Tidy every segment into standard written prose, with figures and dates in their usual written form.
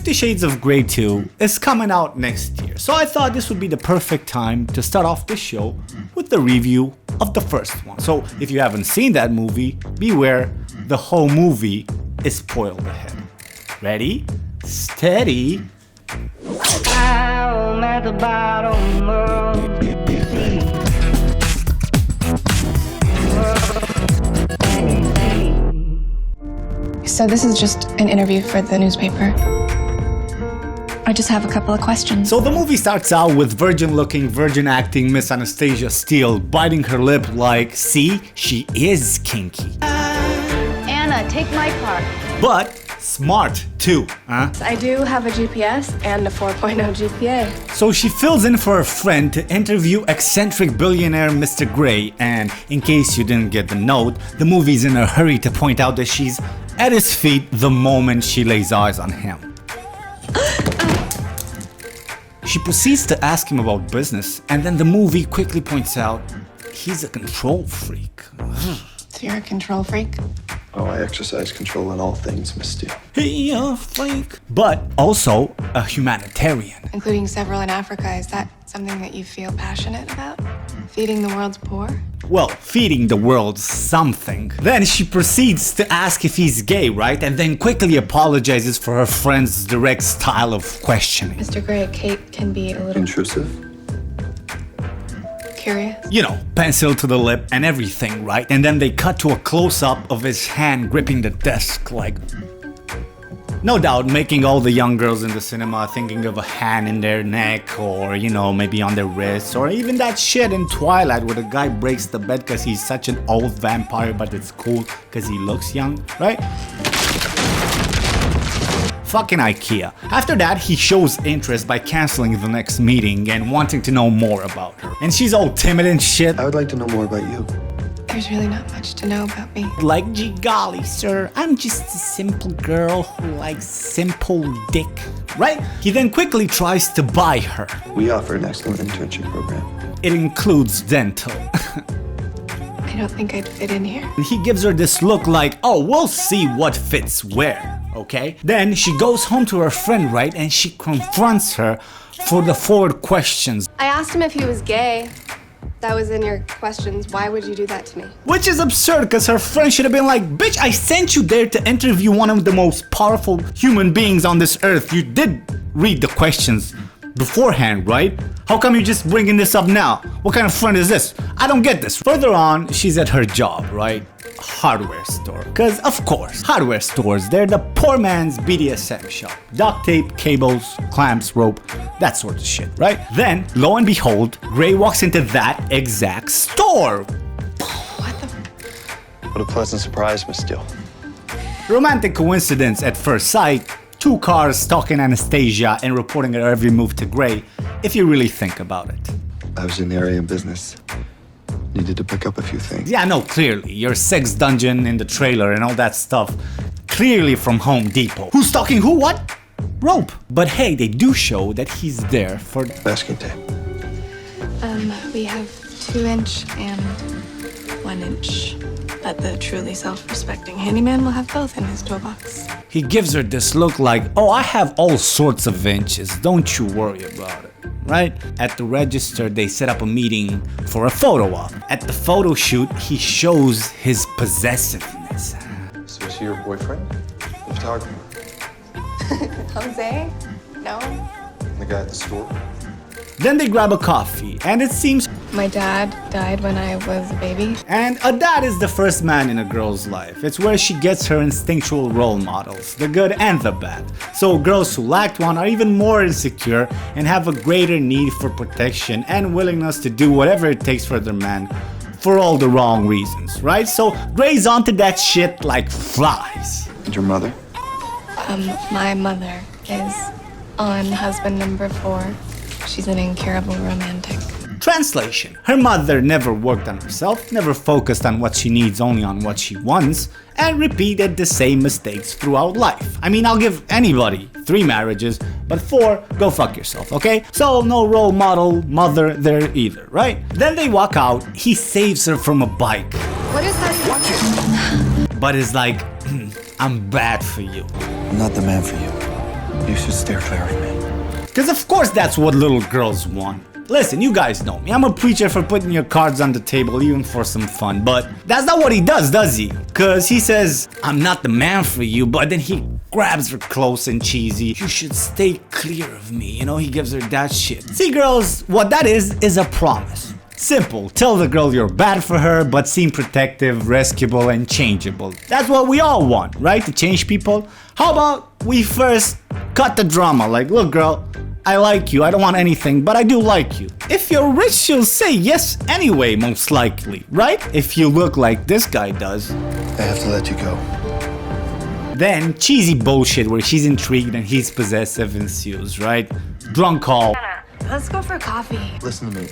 50 Shades of Grey 2 is coming out next year, so I thought this would be the perfect time to start off this show with the review of the first one. So if you haven't seen that movie, beware, the whole movie is spoiled ahead. Ready? Steady. I'm at the bottom of the sea. So this is just an interview for the newspaper. I just have a couple of questions. So the movie starts out with virgin-looking, virgin-acting Miss Anastasia Steele biting her lip like, see, she is kinky. Anna, take my car. But smart too, huh? I do have a GPS and a 4.0 GPA. So she fills in for a friend to interview eccentric billionaire Mr. Grey, and in case you didn't get the note, the movie's in a hurry to point out that she's at his feet the moment she lays eyes on him. She proceeds to ask him about business, and then the movie quickly points out he's a control freak. So you're a control freak? Oh, I exercise control in all things, Miss Steele. He a freak. But also a humanitarian. Including several in Africa. Is that something that you feel passionate about? Feeding the world's poor? Well, feeding the world something. Then she proceeds to ask if he's gay, right? And then quickly apologizes for her friend's direct style of questioning. Mr. Grey, Kate can be a little Intrusive? curious. You know, pencil to the lip and everything, right? And then they cut to a close-up of his hand gripping the desk like... No doubt making all the young girls in the cinema thinking of a hand in their neck, or, you know, maybe on their wrists, or even that shit in Twilight where the guy breaks the bed because he's such an old vampire, but it's cool because he looks young, right? Fucking IKEA. After that, he shows interest by canceling the next meeting and wanting to know more about her. And she's all timid and shit. I would like to know more about you. There's really not much to know about me. Like, gee golly, sir, I'm just a simple girl who likes simple dick, right? He then quickly tries to buy her. We offer an excellent internship program. It includes dental. I don't think I'd fit in here. And he gives her this look like, oh, we'll see what fits where, okay? Then she goes home to her friend, right? And she confronts her for the forward questions. I asked him if he was gay. That was in your questions. Why would you do that to me? Which is absurd, because her friend should have been like, bitch, I sent you there to interview one of the most powerful human beings on this earth. You did read the questions beforehand, right? How come you're just bringing this up now? What kind of friend is this? I don't get this. Further on, she's at her job, right? Hardware store. Because, of course, hardware stores, they're the poor man's BDSM shop. Duct tape, cables, clamps, rope, that sort of shit, right? Then, lo and behold, Grey walks into that exact store. What the? What a pleasant surprise, Miss Steele. Romantic coincidence at first sight. Two cars stalking Anastasia and reporting her every move to Grey, if you really think about it. I was in the area of business. Needed to pick up a few things. Yeah, no, clearly. Your sex dungeon in the trailer and all that stuff. Clearly from Home Depot. Who's stalking who? What? Rope. But hey, they do show that he's there for... Basking tape. We have 2-inch and 1-inch. But the truly self-respecting handyman will have both in his toolbox. He gives her this look like, oh, I have all sorts of inches, don't you worry about it, right? At the register, they set up a meeting for a photo op. At the photo shoot, he shows his possessiveness. So is he your boyfriend? The photographer? Jose? No? The guy at the store? Then they grab a coffee, and it seems... My dad died when I was a baby. And a dad is the first man in a girl's life. It's where she gets her instinctual role models, the good and the bad. So girls who lacked one are even more insecure and have a greater need for protection and willingness to do whatever it takes for their man for all the wrong reasons, right? So Grey's onto that shit like flies. And your mother? My mother is on husband number 4. She's an incurable romantic. Translation: her mother never worked on herself, never focused on what she needs, only on what she wants, and repeated the same mistakes throughout life. I mean, I'll give anybody 3 marriages, but 4, go fuck yourself, okay? So no role model mother there either, right? Then they walk out, he saves her from a bike. What is that? Watch it. But is like, I'm bad for you. I'm not the man for you. You should steer clear of me. Because of course that's what little girls want. Listen, you guys know me. I'm a preacher for putting your cards on the table even for some fun. But that's not what he does he? Because he says, I'm not the man for you. But then he grabs her close and cheesy. You should stay clear of me. You know, he gives her that shit. See, girls, what that is a promise. Simple. Tell the girl you're bad for her, but seem protective, rescuable, and changeable. That's what we all want, right? To change people. How about we first cut the drama? Like, look, girl, I like you, I don't want anything, but I do like you. If you're rich, she'll say yes anyway, most likely, right? If you look like this guy does. I have to let you go. Then cheesy bullshit where she's intrigued and he's possessive ensues, right? Drunk call. Let's go for coffee. Listen to me.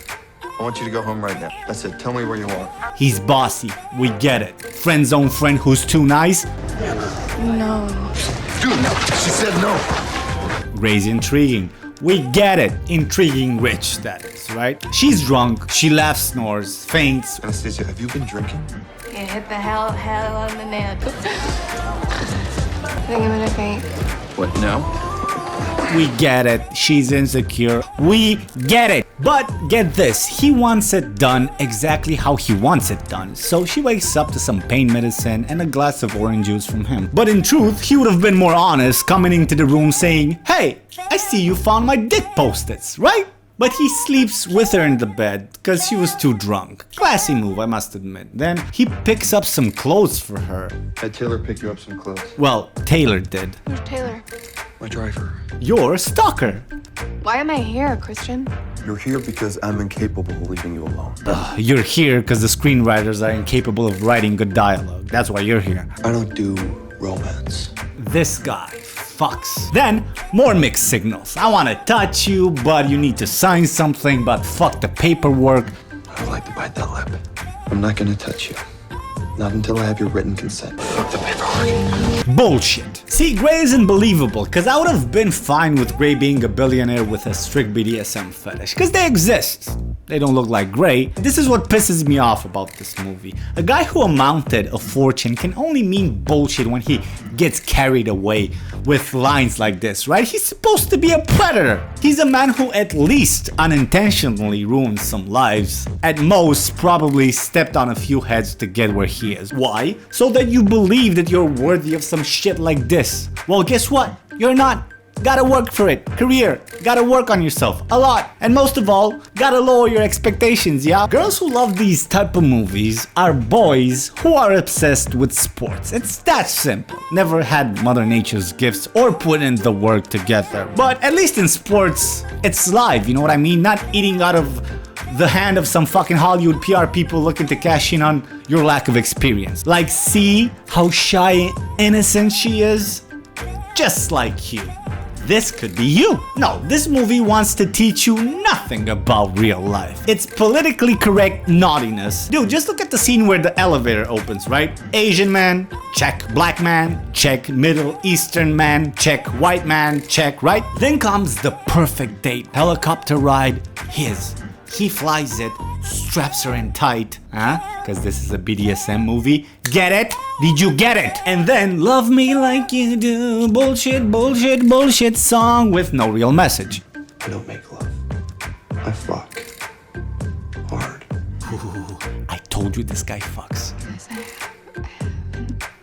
I want you to go home right now. That's it. Tell me where you are. He's bossy, we get it. Friend zone friend who's too nice. No. Dude, no. She said no. Crazy intriguing. We get it. Intriguing rich, that is, right? She's drunk, she laughs, snores, faints. Anastasia, have you been drinking? You hit the hell on the nail. I think I'm gonna faint. What, now? We get it. She's insecure. We get it. But get this, he wants it done exactly how he wants it done. So she wakes up to some pain medicine and a glass of orange juice from him. But in truth, he would have been more honest coming into the room saying, hey, I see you found my dick post-its, right? But he sleeps with her in the bed because she was too drunk. Classy move, I must admit. Then he picks up some clothes for her. Had Taylor pick you up some clothes. Well, Taylor did. Who's Taylor? My driver. You're a stalker. Why am I here, Christian? You're here because I'm incapable of leaving you alone. You're here because the screenwriters are incapable of writing good dialogue. That's why you're here. I don't do romance. This guy fucks. Then, more mixed signals. I want to touch you, but you need to sign something, but fuck the paperwork. I would like to bite that lip. I'm not gonna touch you. Not until I have your written consent. Fuck the paperwork. Bullshit. See, Gray isn't believable, because I would have been fine with Gray being a billionaire with a strict BDSM fetish, because they exist. They don't look like Gray. This is what pisses me off about this movie. A guy who amounted a fortune can only mean bullshit when he gets carried away with lines like this, right? He's supposed to be a predator. He's a man who at least unintentionally ruined some lives. At most, probably stepped on a few heads to get where he is. Why? So that you believe that you're worthy of some shit like this. Well, guess what? You're not. Gotta work for it. Career. Gotta work on yourself. A lot. And most of all, gotta lower your expectations, yeah? Girls who love these type of movies are boys who are obsessed with sports. It's that simple. Never had Mother Nature's gifts or put in the work to get there. But at least in sports, it's live, you know what I mean? Not eating out of the hand of some fucking Hollywood PR people looking to cash in on your lack of experience. Like, see how shy and innocent she is? Just like you. This could be you. No, this movie wants to teach you nothing about real life. It's politically correct naughtiness. Dude, just look at the scene where the elevator opens, right? Asian man, check. Black man, check. Middle Eastern man, check. White man, check, right? Then comes the perfect date. Helicopter ride, his. He flies it, straps her in tight, huh? Because this is a BDSM movie. Get it? Did you get it? And then Love Me Like You Do, bullshit, bullshit, bullshit song with no real message. I don't make love. I fuck. Hard. Ooh, I told you this guy fucks.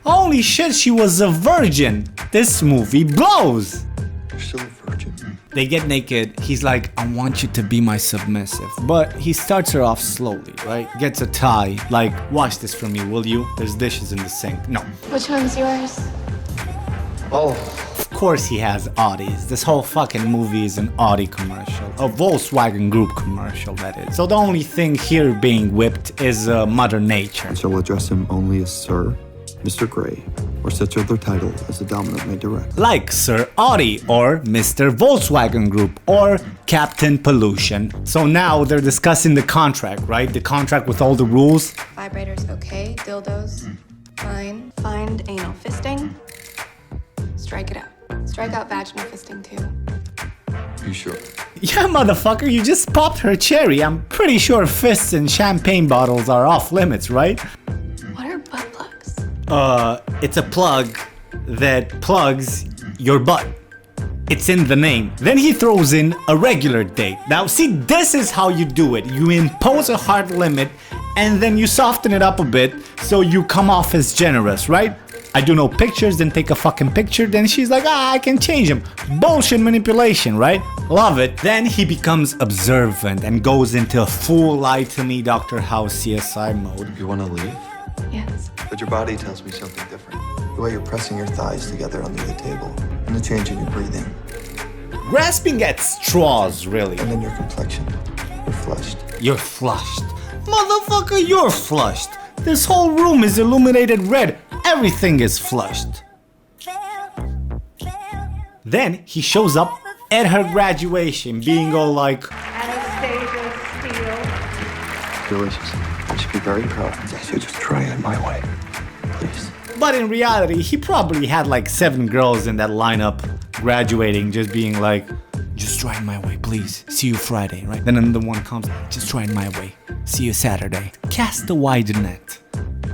Holy shit, she was a virgin. This movie blows. You're still a virgin. They get naked, he's like, I want you to be my submissive. But he starts her off slowly, right? Gets a tie, like, wash this for me, will you? There's dishes in the sink. No. Which one's yours? Oh. Of course he has Audis. This whole fucking movie is an Audi commercial. A Volkswagen Group commercial, that is. So the only thing here being whipped is Mother Nature. I shall address him only as Sir, Mr. Gray, or such other title as the dominant may direct. Like Sir Audi, or Mr. Volkswagen Group, or Captain Pollution. So now they're discussing the contract, right? The contract with all the rules. Vibrators okay, dildos fine. Find anal fisting. Strike it out. Strike out vaginal fisting too. You sure? Yeah, motherfucker, you just popped her cherry. I'm pretty sure fists and champagne bottles are off limits, right? What are butt plugs? It's a plug that plugs your butt. It's in the name. Then he throws in a regular date. Now see, this is how you do it. You impose a hard limit and then you soften it up a bit so you come off as generous, right? I do no pictures, then take a fucking picture, then she's like, I can change him. Bullshit manipulation, right? Love it. Then he becomes observant and goes into full lie to me Dr. House CSI mode. You want to leave? Yes. But your body tells me something different. The way you're pressing your thighs together under the table, and the change in your breathing, Grasping at straws, really. and then your complexion. You're flushed. You're flushed. Motherfucker, you're flushed. This whole room is illuminated red. Everything is flushed. Then he shows up at her graduation, being all like, Anastasia Steele. Delicious. I should be very proud. I should just try it my way. Please. but in reality, he probably had like 7 girls in that lineup graduating, just being like, just try it my way, please. See you Friday, right? Then another one comes, just try it my way. See you Saturday. Cast a wide net.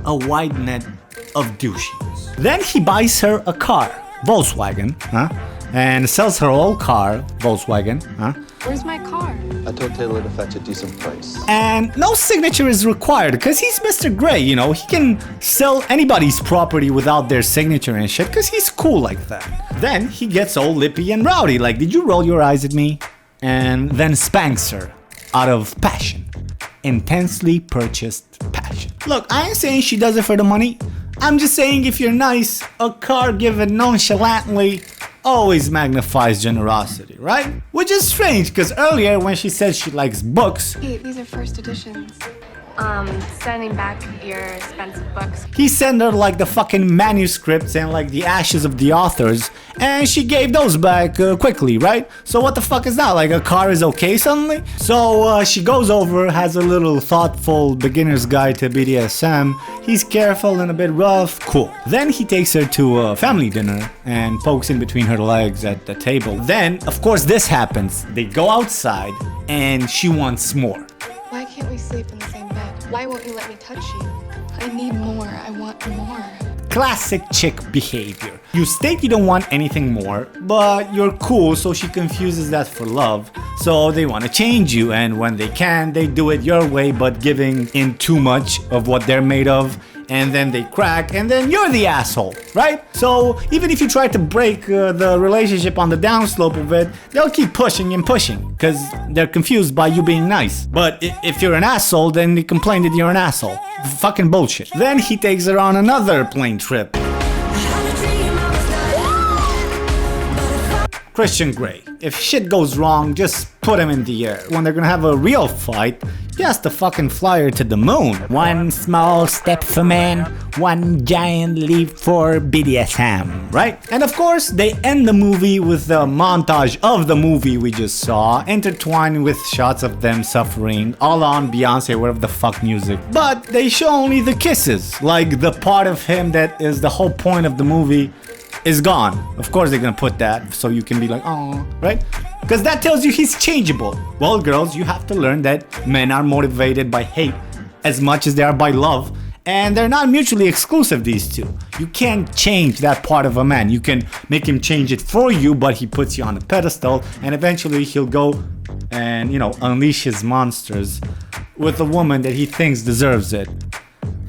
A wide net of douches. Then he buys her a car, Volkswagen, huh? And sells her old car, Volkswagen, huh? Where's my car? I told Taylor to fetch a decent price. And no signature is required because he's Mr. Grey, you know, he can sell anybody's property without their signature and shit because he's cool like that. Then he gets all lippy and rowdy, like, did you roll your eyes at me? And then spanks her out of passion. Intensely purchased passion. Look, I ain't saying she does it for the money. I'm just saying if you're nice, a car given nonchalantly always magnifies generosity, right? Which is strange, because earlier when she said she likes books, Hey, these are first editions. Sending back your expensive books. he sent her like the fucking manuscripts and like the ashes of the authors, and she gave those back quickly, right? So what the fuck is that? Like a car is okay suddenly? So she goes over, has a little thoughtful beginner's guide to BDSM. He's careful and a bit rough, cool. Then he takes her to a family dinner and pokes in between her legs at the table. Then, of course, this happens. They go outside and she wants more. Why can't we sleep in the same bed? Why won't you let me touch you? I need more. I want more. Classic chick behavior. You state you don't want anything more, but you're cool, so she confuses that for love. So they want to change you, and when they can, they do it your way, but giving in too much of what they're made of, and then they crack, and then you're the asshole, right? So even if you try to break the relationship on the downslope of it, they'll keep pushing and pushing, because they're confused by you being nice. But if you're an asshole, then they complain that you're an asshole. Fucking bullshit. Then he takes her on another plane trip. Christian Grey. If shit goes wrong, just put him in the air. When they're gonna have a real fight, he has to fucking fly her to the moon. One small step for man, one giant leap for BDSM, right? And of course, they end the movie with the montage of the movie we just saw, intertwined with shots of them suffering, all on Beyonce, whatever the fuck music. But they show only the kisses, like the part of him that is the whole point of the movie is gone. Of course they're gonna put that so you can be like, oh, right? Because that tells you he's changeable. Well, girls, you have to learn that men are motivated by hate as much as they are by love, and they're not mutually exclusive, these two. You can't change that part of a man. You can make him change it for you, but he puts you on a pedestal, and eventually he'll go and, you know, unleash his monsters with a woman that he thinks deserves it.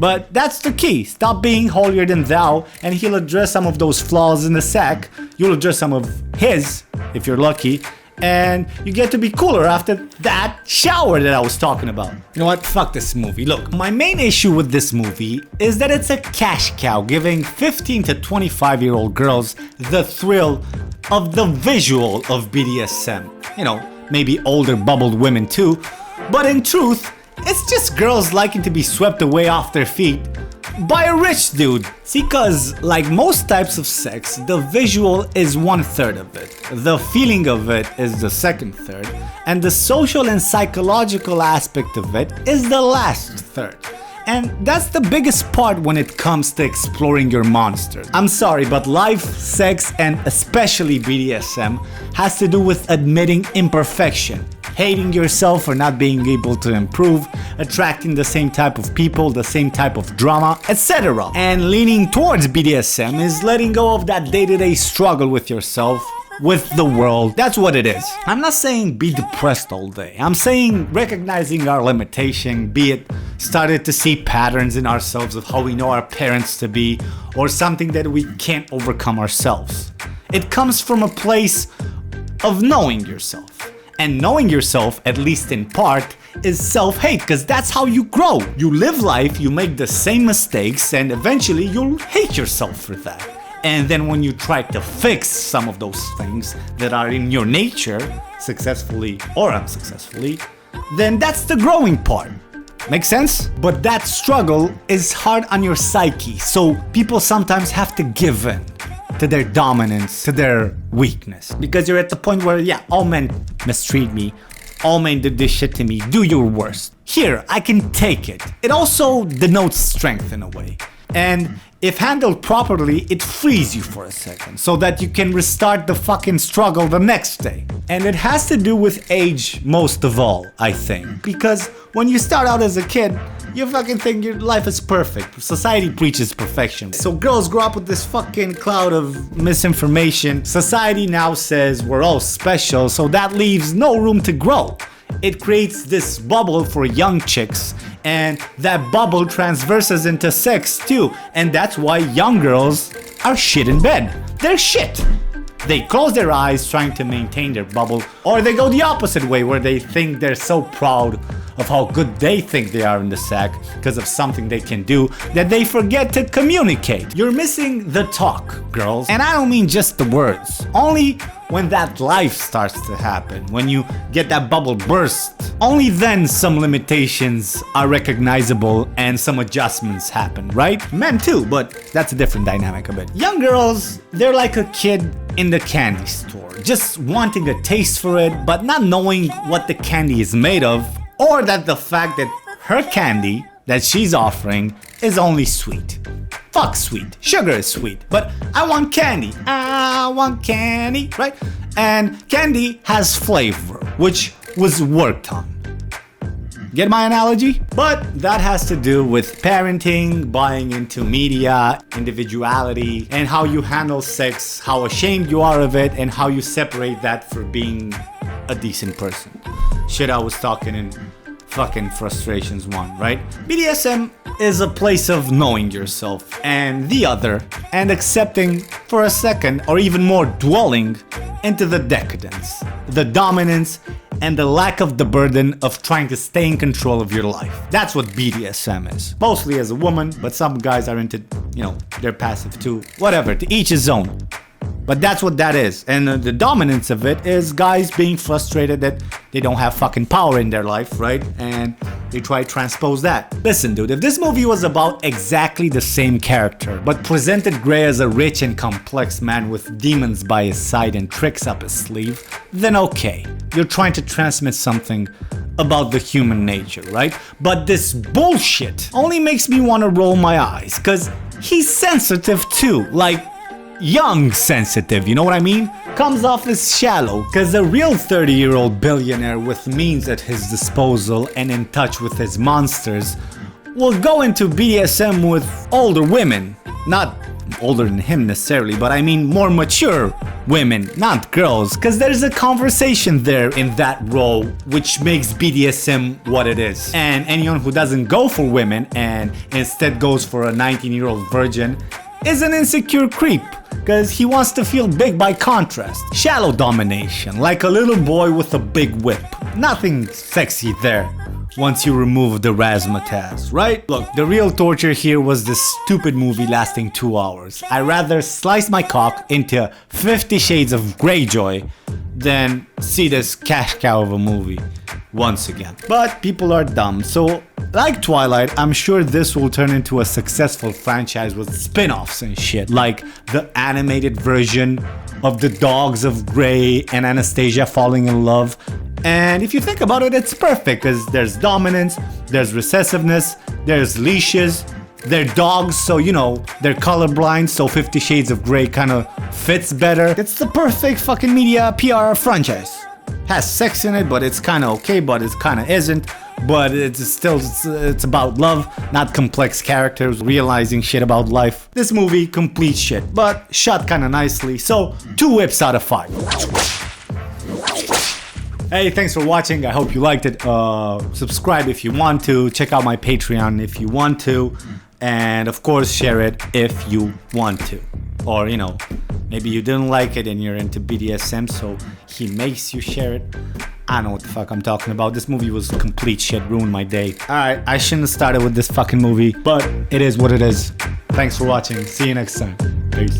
But that's the key. Stop being holier than thou, and he'll address some of those flaws in the sack. You'll address some of his, if you're lucky, and you get to be cooler after that shower that I was talking about. You know what? Fuck this movie. Look, my main issue with this movie is that it's a cash cow, giving 15 to 25-year-old girls the thrill of the visual of BDSM. You know, maybe older bubbled women too, but in truth, it's just girls liking to be swept away off their feet by a rich dude. See, cause like most types of sex, the visual is 1/3 of it. The feeling of it is the 2/3, and the social and psychological aspect of it is the last third. And that's the biggest part when it comes to exploring your monsters. I'm sorry, but life, sex, and especially BDSM has to do with admitting imperfection, hating yourself for not being able to improve, attracting the same type of people, the same type of drama, etc. And leaning towards BDSM is letting go of that day-to-day struggle with yourself with the world. That's what it is. I'm not saying be depressed all day. I'm saying recognizing our limitation, be it started to see patterns in ourselves of how we know our parents to be, or something that we can't overcome ourselves. It comes from a place of knowing yourself. And knowing yourself, at least in part, is self-hate, because that's how you grow. You live life, you make the same mistakes, and eventually you'll hate yourself for that. And then when you try to fix some of those things that are in your nature, successfully or unsuccessfully, then that's the growing part. Make sense? But that struggle is hard on your psyche, so people sometimes have to give in to their dominance, to their weakness. Because you're at the point where, yeah, all men mistreat me, all men did this shit to me, do your worst. Here, I can take it. It also denotes strength in a way. And if handled properly, it frees you for a second, so that you can restart the fucking struggle the next day. And it has to do with age most of all, I think. Because when you start out as a kid, you fucking think your life is perfect. Society preaches perfection. So girls grow up with this fucking cloud of misinformation. Society now says we're all special, so that leaves no room to grow. It creates this bubble for young chicks, and that bubble transverses into sex too. And that's why young girls are shit in bed. They're shit. They close their eyes trying to maintain their bubble, or they go the opposite way where they think they're so proud of how good they think they are in the sack because of something they can do that they forget to communicate. You're missing the talk, girls. And I don't mean just the words. Only when that life starts to happen, when you get that bubble burst, only then some limitations are recognizable and some adjustments happen, right? Men too, but that's a different dynamic a bit. Young girls, they're like a kid in the candy store, just wanting a taste for it, but not knowing what the candy is made of, or that the fact that her candy that she's offering is only sweet. Fuck sweet. Sugar is sweet, but I want candy. I want candy, right? And candy has flavor, which was worked on. Get my analogy? But that has to do with parenting, buying into media, individuality, and how you handle sex, how ashamed you are of it, and how you separate that for being a decent person. Shit I was talking in fucking Frustrations 1, right? BDSM is a place of knowing yourself and the other, and accepting for a second, or even more dwelling into the decadence, the dominance, and the lack of the burden of trying to stay in control of your life. That's what BDSM is. Mostly as a woman, but some guys are into, they're passive too. Whatever, to each his own. But that's what that is. And the dominance of it is guys being frustrated that they don't have fucking power in their life, right? And they try to transpose that. Listen, dude, if this movie was about exactly the same character, but presented Grey as a rich and complex man with demons by his side and tricks up his sleeve, then okay. You're trying to transmit something about the human nature, right? But this bullshit only makes me want to roll my eyes, cause he's sensitive too, like young sensitive, you know what I mean? Comes off as shallow, cause a real 30-year-old billionaire with means at his disposal and in touch with his monsters will go into BDSM with older women. Not older than him necessarily, but I mean more mature women, not girls, cause there's a conversation there in that role which makes BDSM what it is. And anyone who doesn't go for women and instead goes for a 19-year-old virgin is an insecure creep, cause he wants to feel big by contrast. Shallow domination, like a little boy with a big whip. Nothing sexy there once you remove the razzmatazz, right? Look, the real torture here was this stupid movie lasting 2 hours. I'd rather slice my cock into 50 Shades of Greyjoy than see this cash cow of a movie once again. But people are dumb, so like Twilight, I'm sure this will turn into a successful franchise with spin-offs and shit, like the animated version of The Dogs of Grey and Anastasia falling in love. And if you think about it, it's perfect, because there's dominance, there's recessiveness, there's leashes, they're dogs, so they're colorblind, so 50 Shades of Grey kind of fits better. It's the perfect fucking media PR franchise. Has sex in it, but it's kind of okay, but it kind of isn't. but it's about love, not complex characters realizing shit about life. This movie, complete shit, but shot kinda nicely, so 2 whips out of 5. Hey, thanks for watching. I hope you liked it. Subscribe if you want to. Check out my Patreon if you want to. And of course, share it if you want to. Or, you know, maybe you didn't like it and you're into BDSM, so he makes you share it. I don't know what the fuck I'm talking about. This movie was complete shit. Ruined my day. Alright, I shouldn't have started with this fucking movie, but it is what it is. Thanks for watching. See you next time. Peace.